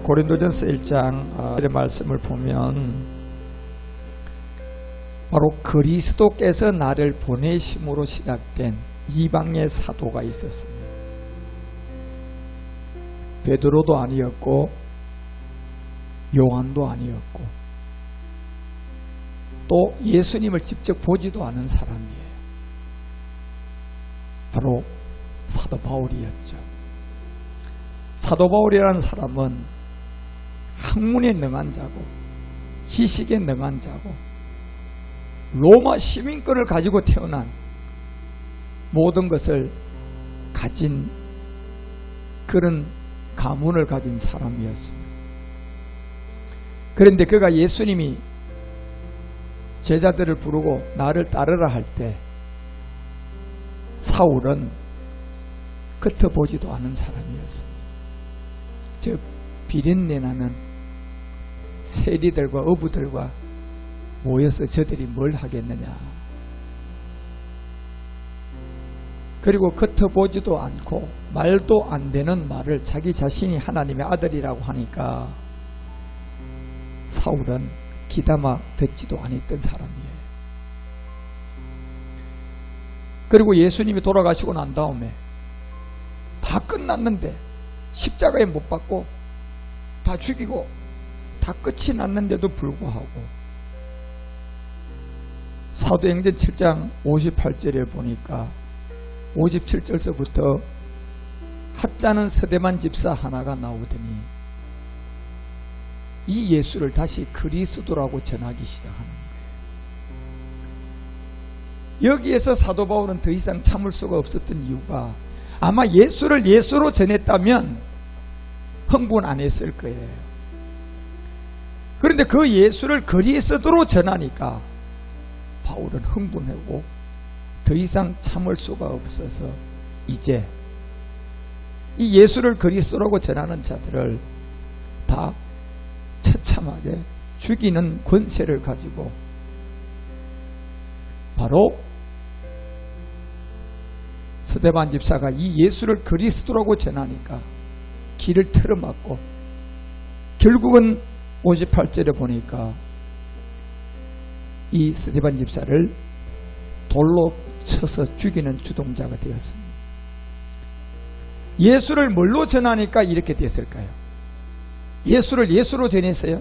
고린도전서 1장 말씀을 보면 바로 그리스도께서 나를 보내심으로 시작된 이방의 사도가 있었습니다. 베드로도 아니었고 요한도 아니었고 또 예수님을 직접 보지도 않은 사람이에요. 바로 사도 바울이었죠. 사도 바울이라는 사람은 학문에 능한 자고 지식에 능한 자고 로마 시민권을 가지고 태어난 모든 것을 가진 그런 가문을 가진 사람이었습니다. 그런데 그가 예수님이 제자들을 부르고 나를 따르라 할 때 사울은 흩어보지도 않은 사람이었습니다. 즉 비린내 나는 세리들과 어부들과 모여서 저들이 뭘 하겠느냐. 그리고 흩어보지도 않고 말도 안 되는 말을 자기 자신이 하나님의 아들이라고 하니까 사울은 귀담아 듣지도 않았던 사람이에요. 그리고 예수님이 돌아가시고 난 다음에 다 끝났는데 십자가에 못 박고 다 죽이고 다 끝이 났는데도 불구하고 사도행전 7장 58절에 보니까 57절서부터 하찮은 서대만 집사 하나가 나오더니 이 예수를 다시 그리스도라고 전하기 시작하는 거예요. 여기에서 사도 바울은 더 이상 참을 수가 없었던 이유가 아마 예수를 예수로 전했다면 흥분 안 했을 거예요. 그런데 그 예수를 그리스도로 전하니까 바울은 흥분하고 더 이상 참을 수가 없어서 이제 이 예수를 그리스도라고 전하는 자들을 다 처참하게 죽이는 권세를 가지고 바로 스데반 집사가 이 예수를 그리스도라고 전하니까 길을 틀어막고 결국은 58절에 보니까 이 스데반 집사를 돌로 쳐서 죽이는 주동자가 되었습니다. 예수를 뭘로 전하니까 이렇게 됐을까요? 예수를 예수로 전했어요?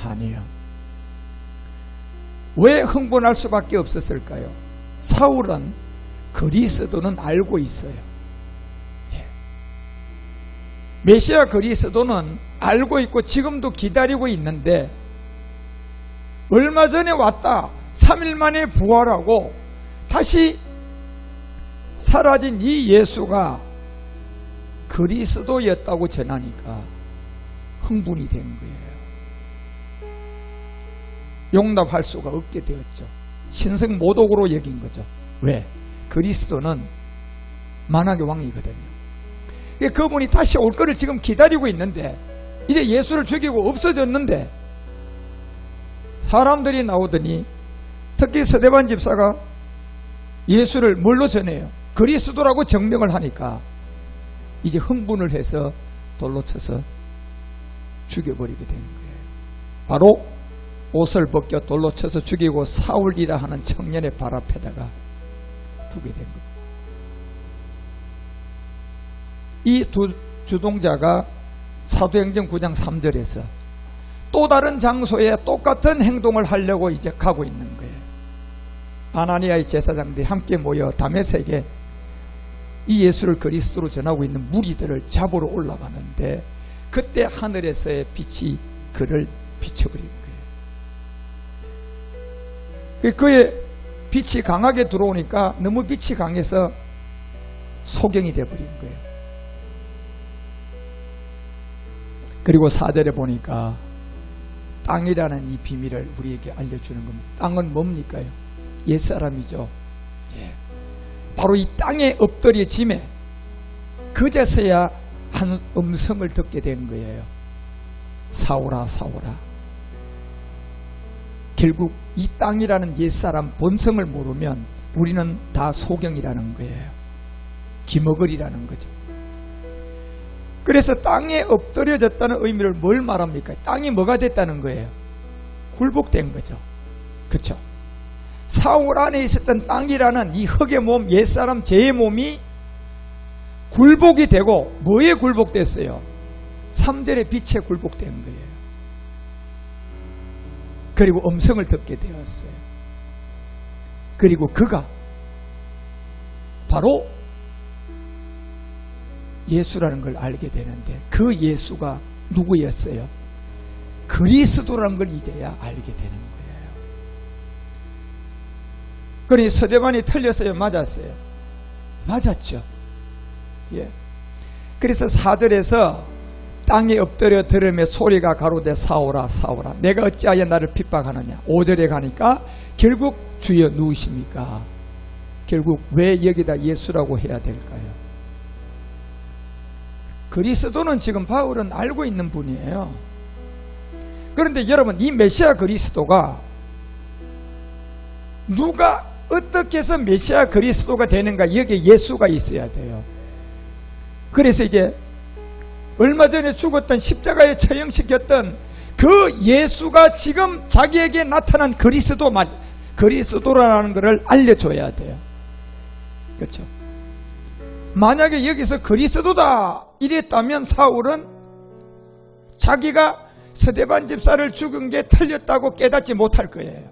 아니요. 왜 흥분할 수밖에 없었을까요? 사울은 그리스도는 알고 있어요. 메시아 그리스도는 알고 있고 지금도 기다리고 있는데 얼마 전에 왔다 3일 만에 부활하고 다시 사라진 이 예수가 그리스도였다고 전하니까 흥분이 된 거예요. 용납할 수가 없게 되었죠. 신성모독으로 여긴 거죠. 왜? 그리스도는 만왕의 왕이거든요. 그분이 다시 올 거를 지금 기다리고 있는데 이제 예수를 죽이고 없어졌는데 사람들이 나오더니 특히 스데반 집사가 예수를 뭘로 전해요? 그리스도라고 증명을 하니까 이제 흥분을 해서 돌로 쳐서 죽여버리게 된 거예요. 바로 옷을 벗겨 돌로 쳐서 죽이고 사울이라 하는 청년의 발 앞에다가 두게 된 거예요. 이 두 주동자가 사도행전 9장 3절에서 또 다른 장소에 똑같은 행동을 하려고 이제 가고 있는 거예요. 아나니아의 제사장들이 함께 모여 다메섹에 이 예수를 그리스도로 전하고 있는 무리들을 잡으러 올라가는데 그때 하늘에서의 빛이 그를 비춰버린 거예요. 그의 빛이 강하게 들어오니까 너무 빛이 강해서 소경이 되어버린 거예요. 그리고 4절에 보니까 땅이라는 이 비밀을 우리에게 알려주는 겁니다. 땅은 뭡니까요? 옛사람이죠. 예. 바로 이 땅에 엎드려짐에 그제서야 한 음성을 듣게 된 거예요. 사울아 사울아. 결국 이 땅이라는 옛사람 본성을 모르면 우리는 다 소경이라는 거예요. 기머거리라는 거죠. 그래서 땅에 엎드려졌다는 의미를 뭘 말합니까? 땅이 뭐가 됐다는 거예요? 굴복된 거죠. 그렇죠? 사울 안에 있었던 땅이라는 이 흙의 몸, 옛사람 죄의 몸이 굴복이 되고 뭐에 굴복됐어요? 3절의 빛에 굴복된 거예요. 그리고 음성을 듣게 되었어요. 그리고 그가 바로 예수라는 걸 알게 되는데 그 예수가 누구였어요? 그리스도라는 걸 이제야 알게 되는 거예요. 그러니 서대반이 틀렸어요? 맞았어요? 맞았죠. 예. 그래서 4절에서 땅에 엎드려 들으며 소리가 가로되 사오라 사오라 내가 어찌하여 나를 핍박하느냐. 5절에 가니까 결국 주여 누구십니까? 결국 왜 여기다 예수라고 해야 될까요? 그리스도는 지금 바울은 알고 있는 분이에요. 그런데 여러분 이 메시아 그리스도가 누가 어떻게 해서 메시아 그리스도가 되는가 여기에 예수가 있어야 돼요. 그래서 이제 얼마 전에 죽었던 십자가에 처형시켰던 그 예수가 지금 자기에게 나타난 그리스도라는 것을 알려줘야 돼요. 그렇죠? 만약에 여기서 그리스도다 이랬다면 사울은 자기가 스데반 집사를 죽은 게 틀렸다고 깨닫지 못할 거예요.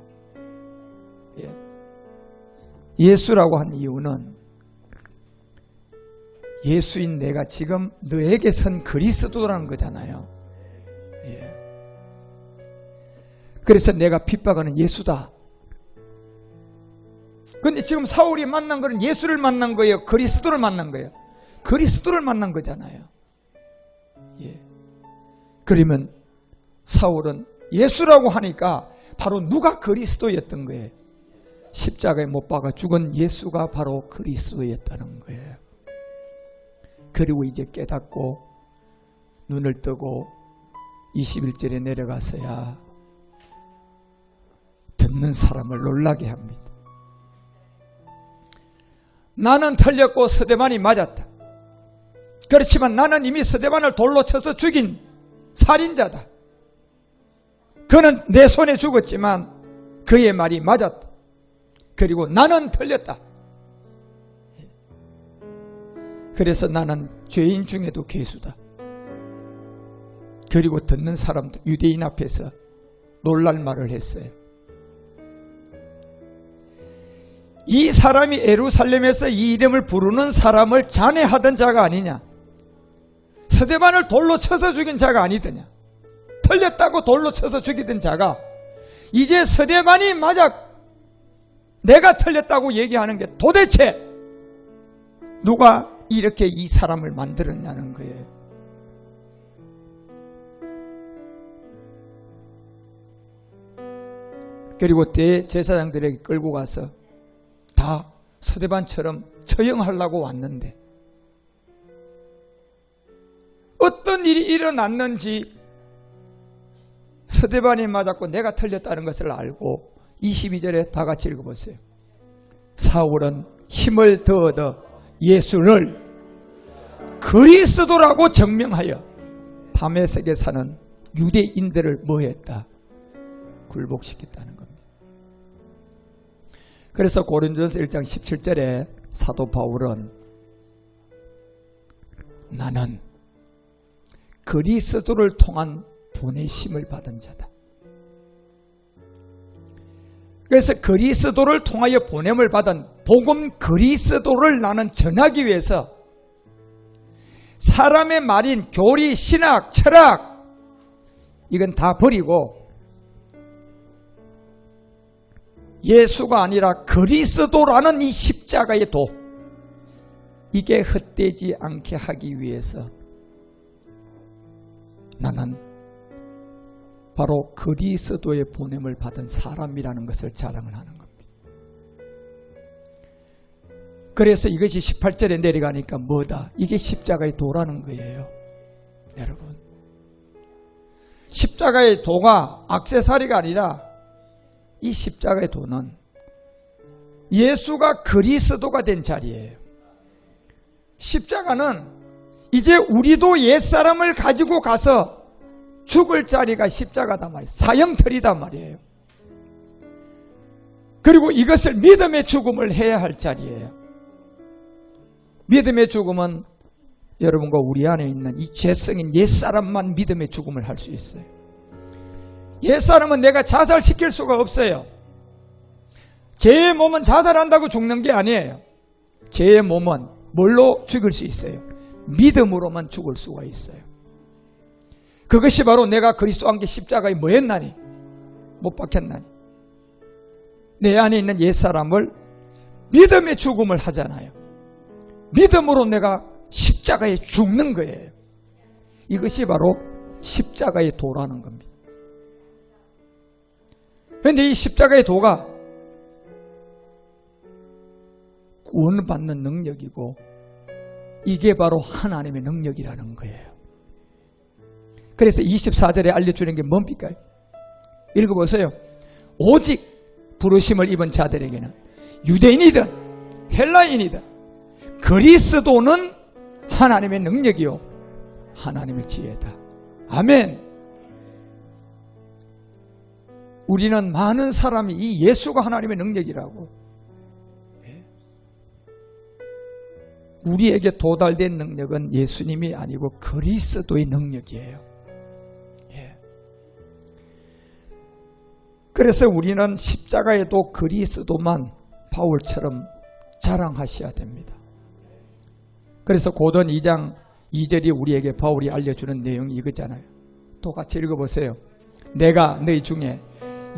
예. 예수라고 한 이유는 예수인 내가 지금 너에게 선 그리스도라는 거잖아요. 예. 그래서 내가 핍박하는 예수다. 근데 지금 사울이 만난 거는 예수를 만난 거예요? 그리스도를 만난 거예요? 그리스도를 만난 거잖아요. 예. 그러면 사울은 예수라고 하니까 바로 누가 그리스도였던 거예요? 십자가에 못 박아 죽은 예수가 바로 그리스도였다는 거예요. 그리고 이제 깨닫고 눈을 뜨고 21절에 내려가서야 듣는 사람을 놀라게 합니다. 나는 틀렸고 스데반이 맞았다. 그렇지만 나는 이미 스데반을 돌로 쳐서 죽인 살인자다. 그는 내 손에 죽었지만 그의 말이 맞았다. 그리고 나는 틀렸다. 그래서 나는 죄인 중에도 괴수다. 그리고 듣는 사람도 유대인 앞에서 놀랄 말을 했어요. 이 사람이 예루살렘에서 이 이름을 부르는 사람을 잔해하던 자가 아니냐? 스데반을 돌로 쳐서 죽인 자가 아니더냐? 틀렸다고 돌로 쳐서 죽이던 자가 이제 스데반이 맞아 내가 틀렸다고 얘기하는 게 도대체 누가 이렇게 이 사람을 만들었냐는 거예요. 그리고 대제사장들에게 끌고 가서 다 스데반처럼 처형하려고 왔는데 어떤 일이 일어났는지 스데반이 맞았고 내가 틀렸다는 것을 알고 22절에 다 같이 읽어보세요. 사울은 힘을 더 얻어 예수를 그리스도라고 증명하여 다메섹에 사는 유대인들을 뭐했다? 굴복시켰다는 겁니다. 그래서 고린도전서 1장 17절에 사도 바울은 나는 그리스도를 통한 보내심을 받은 자다. 그래서 그리스도를 통하여 보냄을 받은 복음 그리스도를 나는 전하기 위해서 사람의 말인 교리, 신학, 철학 이건 다 버리고 예수가 아니라 그리스도라는 이 십자가의 도 이게 헛되지 않게 하기 위해서 나는 바로 그리스도의 보냄을 받은 사람이라는 것을 자랑을 하는 겁니다. 그래서 이것이 18절에 내려가니까 뭐다? 이게 십자가의 도라는 거예요. 여러분, 십자가의 도가 액세서리가 아니라 이 십자가의 도는 예수가 그리스도가 된 자리예요. 십자가는 이제 우리도 옛사람을 가지고 가서 죽을 자리가 십자가다 말이에요. 사형틀이다 말이에요. 그리고 이것을 믿음의 죽음을 해야 할 자리예요. 믿음의 죽음은 여러분과 우리 안에 있는 이 죄성인 옛사람만 믿음의 죽음을 할 수 있어요. 옛사람은 내가 자살시킬 수가 없어요. 제 몸은 자살한다고 죽는 게 아니에요. 제 몸은 뭘로 죽을 수 있어요? 믿음으로만 죽을 수가 있어요. 그것이 바로 내가 그리스도 안개 십자가에 뭐 했나니? 못 박혔나니? 내 안에 있는 옛사람을 믿음의 죽음을 하잖아요. 믿음으로 내가 십자가에 죽는 거예요. 이것이 바로 십자가의 도라는 겁니다. 그런데 이 십자가의 도가 구원받는 능력이고 이게 바로 하나님의 능력이라는 거예요. 그래서 24절에 알려주는 게 뭡니까? 읽어보세요. 오직 부르심을 입은 자들에게는 유대인이든 헬라인이든 그리스도는 하나님의 능력이요 하나님의 지혜다. 아멘. 우리는 많은 사람이 이 예수가 하나님의 능력이라고, 우리에게 도달된 능력은 예수님이 아니고 그리스도의 능력이에요. 그래서 우리는 십자가에도 그리스도만 바울처럼 자랑하셔야 됩니다. 그래서 고전 2장 2절이 우리에게 바울이 알려주는 내용이 이거잖아요. 또 같이 읽어보세요. 내가 너희 중에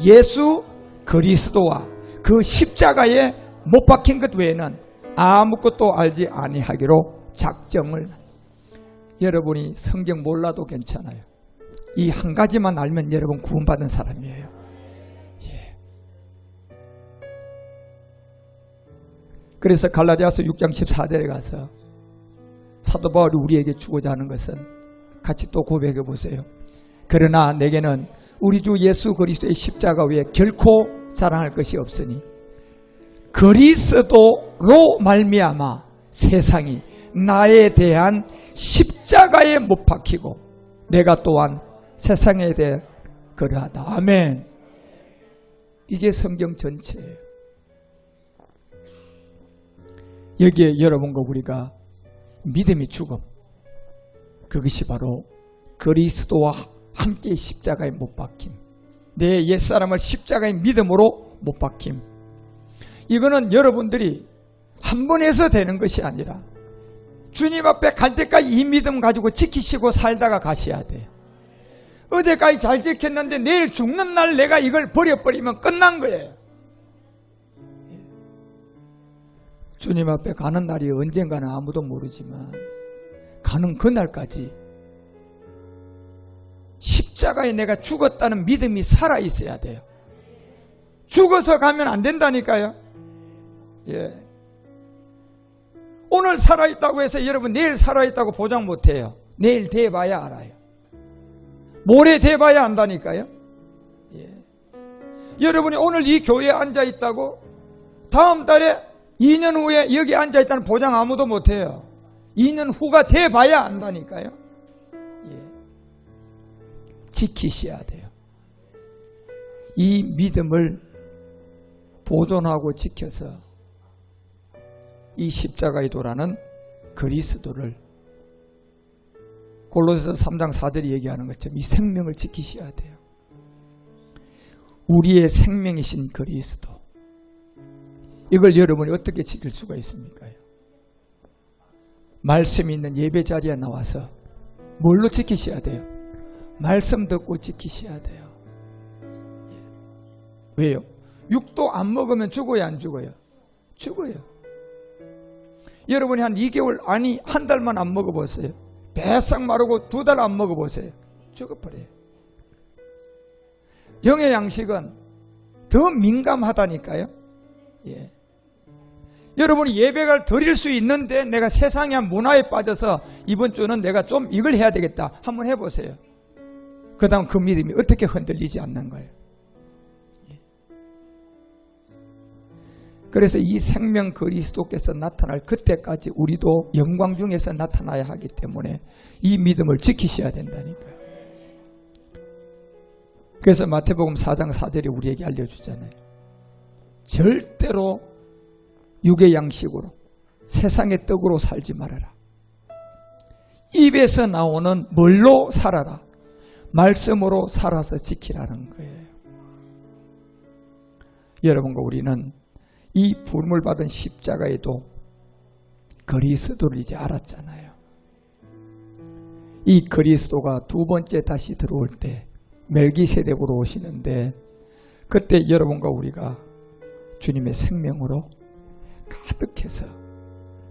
예수 그리스도와 그 십자가에 못 박힌 것 외에는 아무것도 알지 아니하기로 작정을. 여러분이 성경 몰라도 괜찮아요. 이 한 가지만 알면 여러분 구원받은 사람이에요. 그래서 갈라디아서 6장 14절에 가서 사도 바울이 우리에게 주고자 하는 것은 같이 또 고백해 보세요. 그러나 내게는 우리 주 예수 그리스도의 십자가 외에 결코 자랑할 것이 없으니 그리스도로 말미암아 세상이 나에 대한 십자가에 못 박히고 내가 또한 세상에 대해 그러하다. 아멘. 이게 성경 전체예요. 여기에 여러분과 우리가 믿음의 죽음, 그것이 바로 그리스도와 함께 십자가에 못 박힘, 내 옛사람을 십자가의 믿음으로 못 박힘. 이거는 여러분들이 한 번 해서 되는 것이 아니라 주님 앞에 갈 때까지 이 믿음 가지고 지키시고 살다가 가셔야 돼요. 어제까지 잘 지켰는데 내일 죽는 날 내가 이걸 버려버리면 끝난 거예요. 주님 앞에 가는 날이 언젠가는 아무도 모르지만 가는 그날까지 십자가에 내가 죽었다는 믿음이 살아있어야 돼요. 죽어서 가면 안 된다니까요. 예. 오늘 살아있다고 해서 여러분 내일 살아있다고 보장 못해요. 내일 돼봐야 알아요. 모레 돼봐야 안다니까요. 예. 여러분이 오늘 이 교회에 앉아있다고 다음 달에 2년 후에 여기 앉아있다는 보장 아무도 못해요. 2년 후가 돼봐야 안다니까요. 예. 지키셔야 돼요. 이 믿음을 보존하고 지켜서 이 십자가의 도라는 그리스도를 골로새서 3장 4절이 얘기하는 것처럼 이 생명을 지키셔야 돼요. 우리의 생명이신 그리스도, 이걸 여러분이 어떻게 지킬 수가 있습니까? 말씀이 있는 예배 자리에 나와서 뭘로 지키셔야 돼요? 말씀 듣고 지키셔야 돼요. 왜요? 육도 안 먹으면 죽어요, 안 죽어요? 죽어요. 여러분이 한 2개월, 아니 한 달만 안 먹어보세요. 배싹 마르고 2달 안 먹어보세요. 죽어버려요. 영의 양식은 더 민감하다니까요. 예. 여러분이 예배를 드릴 수 있는데 내가 세상의 문화에 빠져서 이번 주는 내가 좀 이걸 해야 되겠다. 한번 해보세요. 그 다음 그 믿음이 어떻게 흔들리지 않는 거예요. 그래서 이 생명 그리스도께서 나타날 그때까지 우리도 영광 중에서 나타나야 하기 때문에 이 믿음을 지키셔야 된다니까요. 그래서 마태복음 4장 4절이 우리에게 알려주잖아요. 절대로 육의 양식으로 세상의 떡으로 살지 말아라. 입에서 나오는 뭘로 살아라. 말씀으로 살아서 지키라는 거예요. 여러분과 우리는 이 부름을 받은 십자가에도 그리스도를 이제 알았잖아요. 이 그리스도가 두 번째 다시 들어올 때 멜기세덱으로 오시는데 그때 여러분과 우리가 주님의 생명으로 가득해서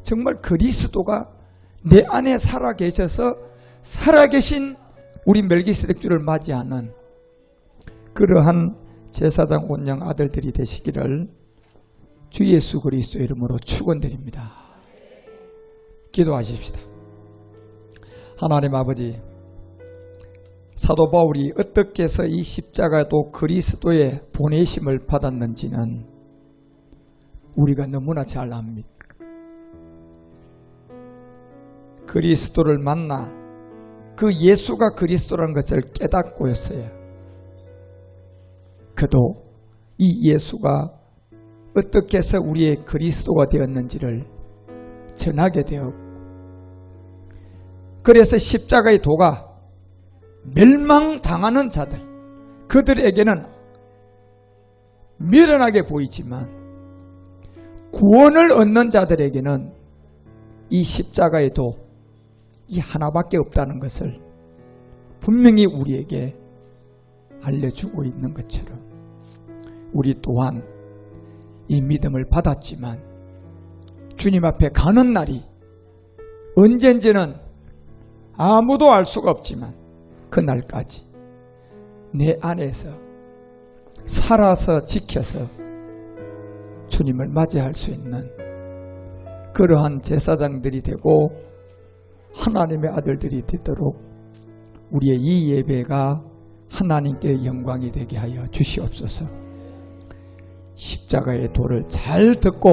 정말 그리스도가 내 안에 살아계셔서 살아계신 우리 멜기세덱 주를 맞이하는 그러한 제사장 온영 아들들이 되시기를 주 예수 그리스도 이름으로 축원드립니다. 기도하십시다. 하나님 아버지, 사도 바울이 어떻게 해서 이 십자가도 그리스도의 보내심을 받았는지는 우리가 너무나 잘 압니다. 그리스도를 만나 그 예수가 그리스도라는 것을 깨닫고였어요. 그도 이 예수가 어떻게 해서 우리의 그리스도가 되었는지를 전하게 되었고, 그래서 십자가의 도가 멸망당하는 자들, 그들에게는 미련하게 보이지만 구원을 얻는 자들에게는 이 십자가의 도, 이 하나밖에 없다는 것을 분명히 우리에게 알려주고 있는 것처럼 우리 또한 이 믿음을 받았지만 주님 앞에 가는 날이 언젠지는 아무도 알 수가 없지만 그날까지 내 안에서 살아서 지켜서 주님을 맞이할 수 있는 그러한 제사장들이 되고 하나님의 아들들이 되도록 우리의 이 예배가 하나님께 영광이 되게 하여 주시옵소서. 십자가의 도를 잘 듣고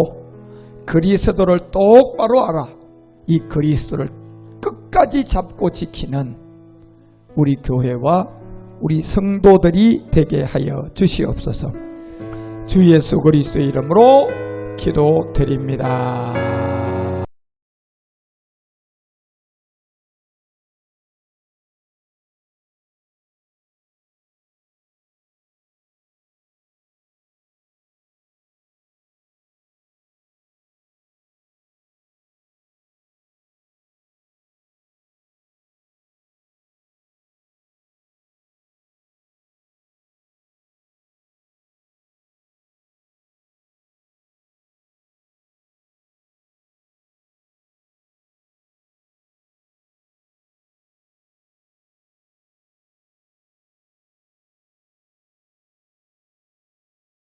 그리스도를 똑바로 알아 이 그리스도를 끝까지 잡고 지키는 우리 교회와 우리 성도들이 되게 하여 주시옵소서. 주 예수 그리스도의 이름으로 기도드립니다.